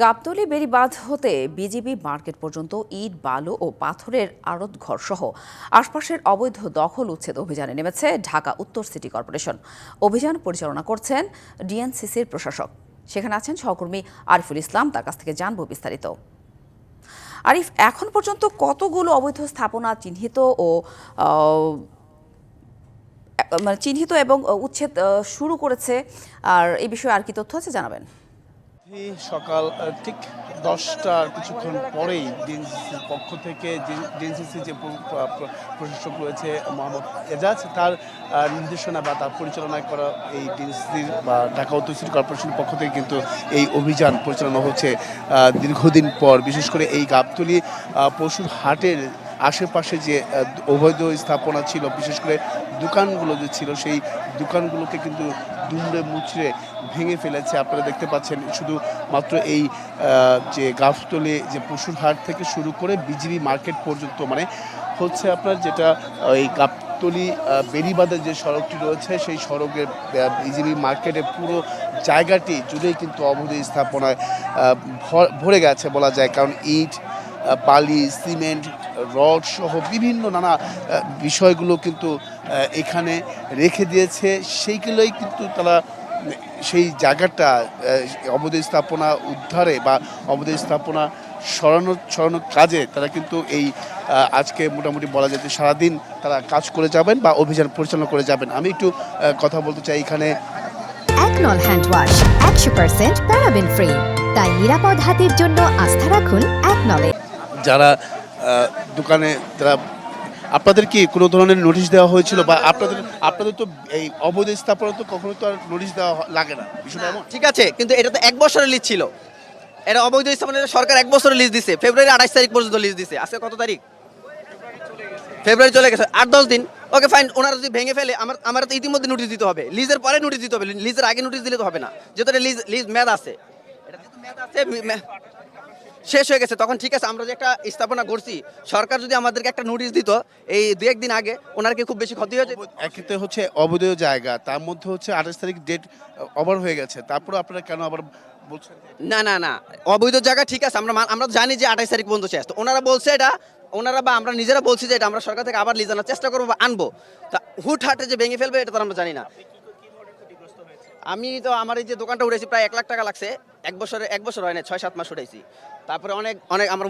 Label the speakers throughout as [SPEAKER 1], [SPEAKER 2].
[SPEAKER 1] গাবতলী বেড়িবাঁধ হতে BGB market পর্যন্ত ইট বালু ও পাথরের আড়ত ঘর সহ আশপাশের অবৈধ দখল উচ্ছেদ অভিযানে নেমেছে ঢাকা উত্তর সিটি কর্পোরেশন। অভিযান পরিচালনা করছেন ডিএনসিসির প্রশাসক। সেখানে আছেন সহকর্মী আরিফুল ইসলাম, তার কাছ থেকে জানব বিস্তারিত। আরিফ, এখন পর্যন্ত কতগুলো অবৈধ স্থাপনা চিহ্নিত এবং উচ্ছেদ শুরু করেছে, আর এই বিষয়ে আর কি তথ্য আছে জানাবেন?
[SPEAKER 2] সকাল ঠিক 10টার কিছুক্ষণ পরেই ডিএনসিসির পক্ষ থেকে ডিএনসিসি যে প্রশাসক রয়েছে মোহাম্মদ এজাজ, তার নির্দেশনা বা তার পরিচালনায় করা এই ডিএনসিসির বা ঢাকা উত্তর সিটি কর্পোরেশনের পক্ষ থেকে কিন্তু এই অভিযান পরিচালনা হচ্ছে দীর্ঘদিন পর। বিশেষ করে এই গাবতলী পশুর হাটের আশেপাশে যে অবৈধ স্থাপনা ছিল, বিশেষ করে দোকানগুলো যে ছিল, সেই দোকানগুলোকে কিন্তু দুমড়ে মুচড়ে ভেঙে ফেলেছে। আপনারা দেখতে পাচ্ছেন শুধু মাত্র এই যে গাবতলী যে পশুর হাট থেকে শুরু করে বিজিবি মার্কেট পর্যন্ত, মানে হচ্ছে আপনার যেটা এই গাবতলী বেড়িবাঁধের যে সড়কটি রয়েছে, সেই সড়কের বিজিবি মার্কেটের পুরো জায়গাটি জুড়েই কিন্তু অবৈধ স্থাপনায় ভরে গেছে বলা যায়। কারণ ইট, বালি, সিমেন্ট, রড সহ বিভিন্ন নানা বিষয়গুলো কিন্তু এখানে রেখে দিয়েছে। সেইগুলোই কিন্তু তারা সেই জায়গাটা অবৈধ স্থাপনা উদ্ধারে বা অবৈধ স্থাপনা সরানোর কাজে তারা কিন্তু এই আজকে মোটামুটি বলা যায় যে সারাদিন তারা কাজ করে যাবেন বা অভিযান পরিচালনা করে যাবেন। আমি একটু কথা বলতে চাই এখানে।
[SPEAKER 3] একনল হ্যান্ড ওয়াশ 100% প্যারাবেন ফ্রি, তাই নিরাপদ হাতের জন্য আস্থা রাখুন একনলে।
[SPEAKER 2] যারা দোকানে যারা, আপনাদের কি কোনো ধরনের নোটিশ দেওয়া হয়েছিল বা আপনাদের তো এই অবৈধ স্থাপনা তো কখনো তো আর নোটিশ দেওয়া লাগে না, বিষয়টা এমন?
[SPEAKER 4] ঠিক আছে, কিন্তু এটা তো 1 বছরের লিজ ছিল। এটা অবৈধ স্থাপনা সরকার 1 বছরের লিজ দিছে। ফেব্রুয়ারি 28 তারিখ পর্যন্ত লিজ দিছে। আজকে কত তারিখ? ফেব্রুয়ারি চলে গেছে, 8-10 দিন। ওকে ফাইন, ওনারা যদি ভেঙে ফেলে আমার তো ইতিমধ্যে নোটিশ দিতে হবে। লিজের পরে নোটিশ দিতে হবে, লিজের আগে নোটিশ দিলে তো হবে না, যেহেতু এটা লিজ মেয়াদ আছে। এটা যেহেতু মেয়াদ আছে, শেষ হয়ে গেছে, তখন ঠিক আছে। আমরা যে একটা স্থাপনা করছি, সরকার যদি আমাদেরকে একটা নোটিশ দিত এই 2-1 দিন আগে, ওনার কি খুব বেশি ক্ষতি হয়েছে?
[SPEAKER 2] একেতে হচ্ছে অবৈধ জায়গা, তার মধ্যে হচ্ছে 28 তারিখ ডেট ওভার হয়ে গেছে, তারপরে আপনারা কেন আবার বলছেন?
[SPEAKER 4] না, অবৈধ জায়গা ঠিক আছে, আমরা জানি যে 28 তারিখ পর্যন্ত শেষ। তো ওনারা বলছে এটা, ওনারা বা আমরা নিজেরা বলছি যে এটা আমরা সরকার থেকে আবার লিজ আনার চেষ্টা করবো বা আনবো। তা হুটহাটে যে ভেঙে ফেলবে এটা তো আমরা জানি না। আমি তো আমার এই যে দোকানটা উঠেছি প্রায় 1 লাখ টাকা লাগছে। 1 বছর হয় না, 6-7 মাস উঠেছি। তারপরে অনেক আমার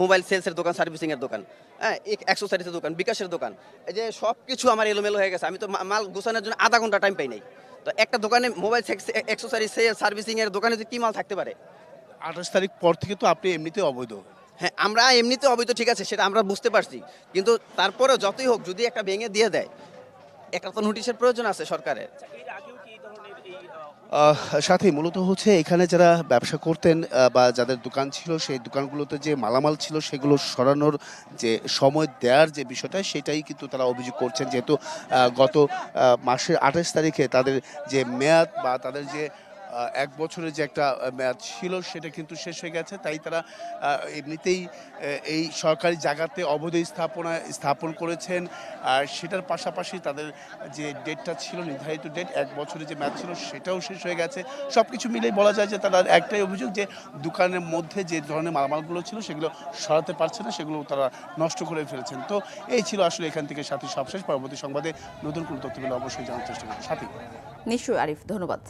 [SPEAKER 4] মোবাইল সেলসের দোকান, সার্ভিসিং এর দোকান, হ্যাঁ, অ্যাক্সেসরিজের দোকান, বিকাশের দোকান, এই যে সব কিছু আমার এলোমেলো হয়ে গেছে। আমি তো মাল গোছানোর জন্য আধা ঘন্টা টাইম পাই নাই। তো একটা দোকানে মোবাইল অ্যাক্সেসরিজ সার্ভিসিং এর দোকানে কি মাল থাকতে পারে?
[SPEAKER 2] 28 তারিখ পর থেকে তো আপনি এমনিতে অবৈধ।
[SPEAKER 4] হ্যাঁ, আমরা এমনিতে অবৈধ, ঠিক আছে, সেটা আমরা বুঝতে পারছি। কিন্তু তারপরেও যতই হোক, যদি একটা ভেঙে দিয়ে দেয়, একটা তো নোটিশের প্রয়োজন আছে সরকারের।
[SPEAKER 2] সাথে মূলত হচ্ছে এখানে যারা ব্যবসা করতেন বা যাদের দোকান ছিল, সেই দোকানগুলোতে যে মালামাল ছিল সেগুলো সরানোর যে সময় দেওয়ার যে বিষয়টা, সেটাই কিন্তু তারা অভিযোগ করছেন। যেহেতু গত মাসের 28 তারিখে তাদের যে মেয়াদ বা তাদের যে 1 বছরের যে একটা মেয়াদ ছিল, সেটা কিন্তু শেষ হয়ে গেছে। তাই তারা এমনিতেই এই সরকারি জায়গাতে অবৈধ স্থাপন করেছেন। আর সেটার পাশাপাশি তাদের যে ডেটটা ছিল, নির্ধারিত ডেট 1 বছরের যে মেয়াদ ছিল, সেটাও শেষ হয়ে গেছে। সব কিছু মিলেই বলা যায় যে তারা একটাই অভিযোগ যে দোকানের মধ্যে যে ধরনের মালামালগুলো ছিল সেগুলো সরাতে পারছে না, সেগুলো তারা নষ্ট করে ফেলেছেন। তো এই ছিল আসলে এখান থেকে সাথী সবশেষ। পরবর্তী সংবাদে নতুন কোনো তথ্য পেলে অবশ্যই জানার চেষ্টা করব। সাথী।
[SPEAKER 1] নিশ্চয়ই আরিফ, ধন্যবাদ।